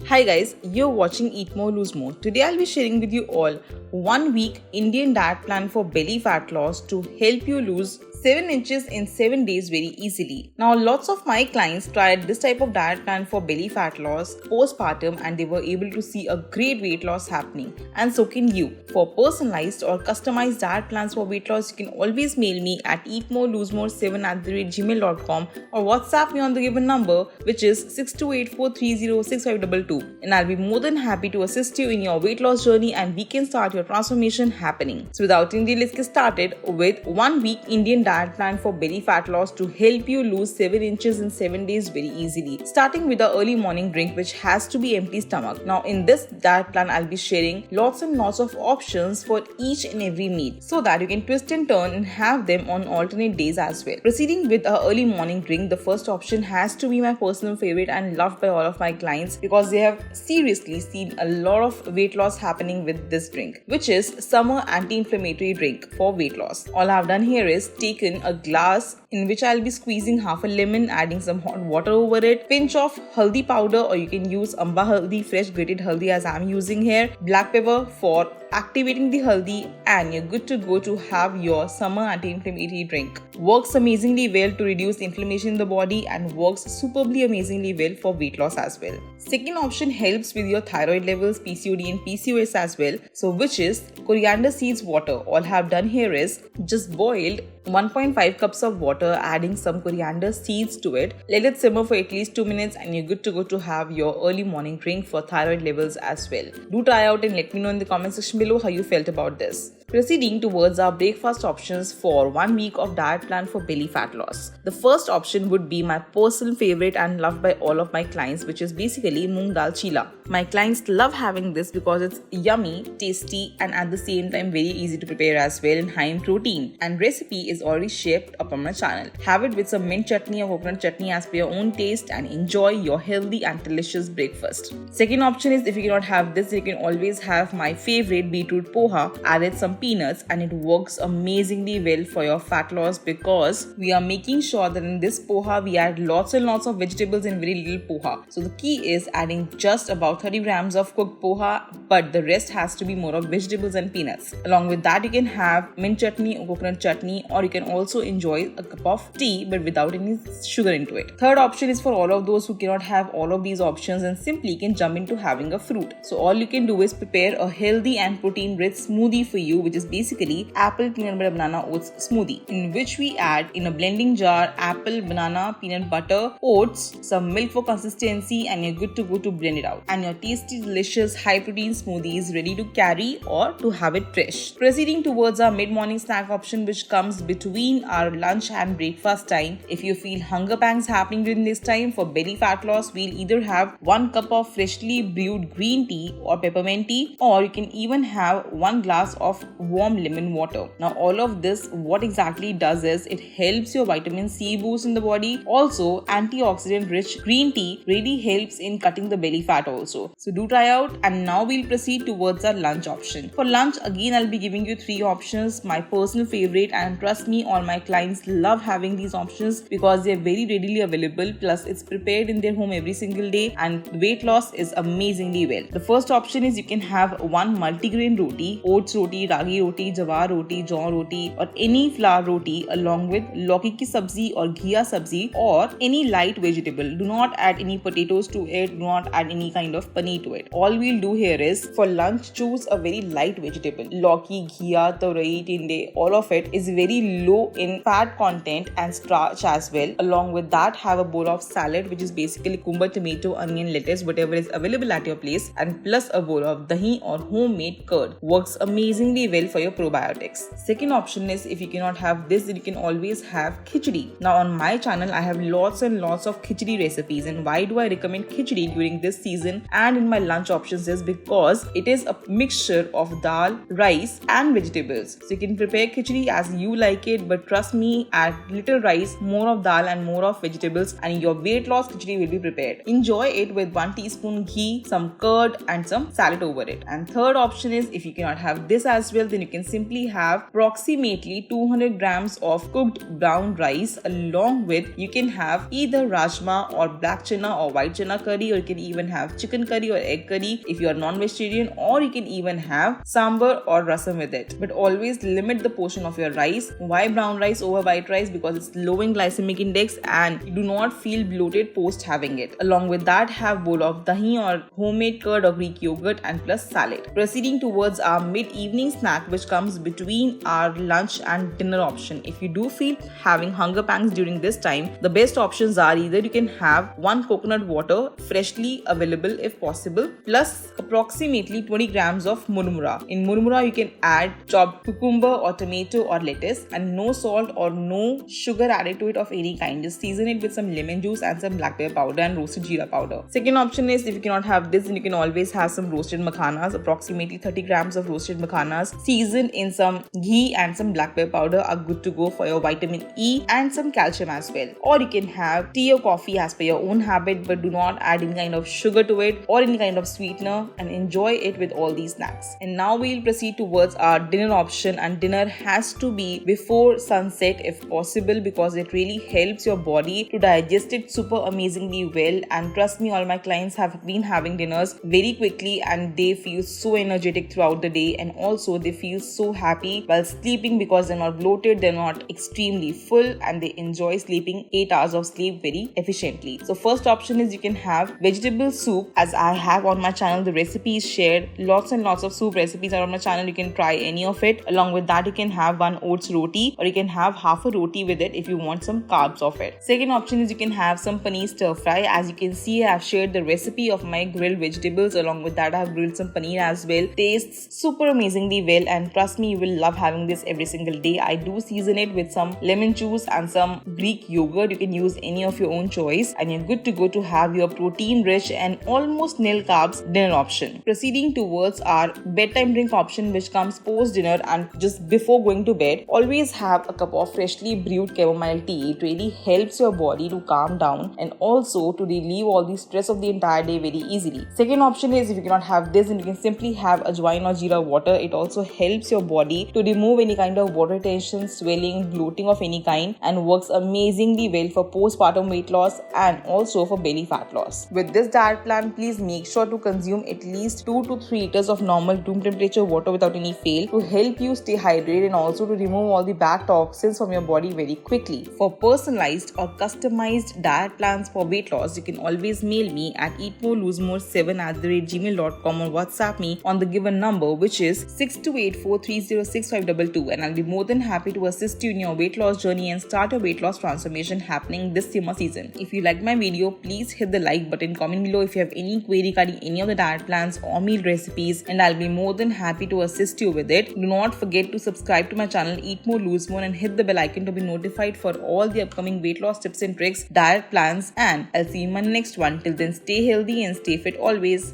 Hi guys, you're watching Eat More Lose More. Today I'll be sharing with you all 1 week Indian diet plan for belly fat loss to help you lose 7 inches in 7 days very easily. Now lots of my clients tried this type of diet plan for belly fat loss postpartum and they were able to see a great weight loss happening, and so can you. For personalized or customized diet plans for weight loss, you can always mail me at eatmorelosemore7@gmail.com or WhatsApp me on the given number, which is 6284306522, and I'll be more than happy to assist you in your weight loss journey and we can start your transformation happening. So without any delay, let's get started with 1 week Indian diet plan for belly fat loss to help you lose 7 inches in 7 days very easily. Starting with the early morning drink, which has to be empty stomach. Now in this diet plan, I'll be sharing lots and lots of options for each and every meal so that you can twist and turn and have them on alternate days as well. Proceeding with a early morning drink, the first option has to be my personal favorite and loved by all of my clients because they have seriously seen a lot of weight loss happening with this drink, which is summer anti-inflammatory drink for weight loss. All I've done here is taken a glass in which I'll be squeezing half a lemon, adding some hot water over it, pinch of haldi powder, or you can use amba haldi, fresh grated haldi as I'm using here, black pepper for activating the haldi, and you're good to go to have your summer anti-inflammatory drink. Works amazingly well to reduce inflammation in the body and works superbly amazingly well for weight loss as well. Second option helps with your thyroid levels, PCOD and PCOS as well, so which is coriander seeds water. All I have done here is just boiled 1.5 cups of water, adding some coriander seeds to it. Let it simmer for at least 2 minutes and you're good to go to have your early morning drink for thyroid levels as well. Do try out and let me know in the comment section below how you felt about this. Proceeding towards our breakfast options for 1 week of diet plan for belly fat loss. The first option would be my personal favorite and loved by all of my clients, which is basically moong dal chila. My clients love having this because it's yummy, tasty, and at the same time very easy to prepare as well and high in protein. And recipe is already shaped up on my channel. Have it with some mint chutney or coconut chutney as per your own taste and enjoy your healthy and delicious breakfast. Second option is, if you cannot have this, you can always have my favorite beetroot poha. Added some peanuts and it works amazingly well for your fat loss because we are making sure that in this poha we add lots and lots of vegetables and very little poha. So the key is adding just about 30 grams of cooked poha, but the rest has to be more of vegetables and peanuts. Along with that, you can have mint chutney or coconut chutney, or you can also enjoy a cup of tea but without any sugar into it. Third option is for all of those who cannot have all of these options and simply can jump into having a fruit. So all you can do is prepare a healthy and protein rich smoothie for you, which is basically apple peanut butter banana oats smoothie, in which we add in a blending jar apple, banana, peanut butter, oats, some milk for consistency, and you're good to go to blend it out. And your tasty, delicious, high protein smoothie is ready to carry or to have it fresh. Proceeding towards our mid-morning snack option, which comes between our lunch and breakfast time. If you feel hunger pangs happening during this time, for belly fat loss, we'll either have 1 cup of freshly brewed green tea or peppermint tea, or you can even have 1 glass of warm lemon water. Now all of this, what exactly does is it helps your vitamin C boost in the body. Also, antioxidant rich green tea really helps in cutting the belly fat also. So do try out. And now we'll proceed towards our lunch option. For lunch, again I'll be giving you 3 options, my personal favorite, and trust me, all my clients love having these options because they're very readily available, plus it's prepared in their home every single day and weight loss is amazingly well. The first option is you can have 1 multigrain roti, oats roti, ragi roti, jawar roti, jaw roti, or any flour roti, along with lauki ki sabzi or ghiya sabzi or any light vegetable. Do not add any potatoes to it, do not add any kind of paneer to it. All we'll do here is for lunch choose a very light vegetable. Lauki, ghiya, tarai, tinde, all of it is very low in fat content and starch as well. Along with that, have a bowl of salad, which is basically cucumber, tomato, onion, lettuce, whatever is available at your place, and plus a bowl of dahi or homemade curd. Works amazingly well for your probiotics. Second option is, if you cannot have this, then you can always have khichdi. Now on my channel, I have lots and lots of khichdi recipes, and why do I recommend khichdi during this season and in my lunch options is because it is a mixture of dal, rice and vegetables. So you can prepare khichdi as you like it, but trust me, add little rice, more of dal and more of vegetables, and your weight loss khichdi will be prepared. Enjoy it with 1 teaspoon ghee, some curd and some salad over it. And third option is, if you cannot have this as well, yourself, then you can simply have approximately 200 grams of cooked brown rice, along with you can have either rajma or black chana or white chana curry, or you can even have chicken curry or egg curry if you are non-vegetarian, or you can even have sambar or rasam with it. But always limit the portion of your rice. Why brown rice over white rice? Because it's low in glycemic index and you do not feel bloated post having it. Along with that, have bowl of dahi or homemade curd or Greek yogurt and plus salad. Proceeding towards our mid-evening snack, which comes between our lunch and dinner option. If you do feel having hunger pangs during this time, the best options are either you can have 1 coconut water freshly available if possible, plus approximately 20 grams of murmura. In murmura, you can add chopped cucumber or tomato or lettuce, and no salt or no sugar added to it of any kind. Just season it with some lemon juice and some black pepper powder and roasted jeera powder. Second option is, if you cannot have this, then you can always have some roasted makhanas, approximately 30 grams of roasted makhanas seasoned in some ghee and some black pepper powder are good to go for your vitamin E and some calcium as well. Or you can have tea or coffee as per your own habit, but do not add any kind of sugar to it or any kind of sweetener, and enjoy it with all these snacks. And now we'll proceed towards our dinner option, and dinner has to be before sunset if possible, because it really helps your body to digest it super amazingly well. And trust me, all my clients have been having dinners very quickly and they feel so energetic throughout the day, and also they feel so happy while sleeping because they're not bloated, they're not extremely full, and they enjoy sleeping 8 hours of sleep very efficiently. So first option is you can have vegetable soup. As I have on my channel the recipes shared, lots and lots of soup recipes are on my channel, you can try any of it. Along with that, you can have 1 oats roti, or you can have half a roti with it if you want some carbs of it. Second option is you can have some paneer stir fry. As you can see, I have shared the recipe of my grilled vegetables. Along with that, I have grilled some paneer as well. Tastes super amazingly well, and trust me, you will love having this every single day. I do season it with some lemon juice and some Greek yogurt. You can use any of your own choice, and you're good to go to have your protein rich and almost nil carbs dinner option. Proceeding towards our bedtime drink option, which comes post dinner and just before going to bed. Always have a cup of freshly brewed chamomile tea. It really helps your body to calm down and also to relieve all the stress of the entire day very easily. Second option is, if you cannot have this, then you can simply have ajwain or jeera water. It also helps your body to remove any kind of water retention, swelling, bloating of any kind, and works amazingly well for postpartum weight loss and also for belly fat loss. With this diet plan, please make sure to consume at least 2 to 3 liters of normal room temperature water without any fail to help you stay hydrated and also to remove all the bad toxins from your body very quickly. For personalized or customized diet plans for weight loss, you can always mail me at eatmoreloosemore7@gmail.com or WhatsApp me on the given number, which is 6284306522, and I'll be more than happy to assist you in your weight loss journey and start a weight loss transformation happening this summer season. If you like my video, please hit the like button, comment below if you have any query regarding any of the diet plans or meal recipes, and I'll be more than happy to assist you with it. Do not forget to subscribe to my channel Eat More Lose More and hit the bell icon to be notified for all the upcoming weight loss tips and tricks, diet plans, and I'll see you in my next one. Till then, stay healthy and stay fit always.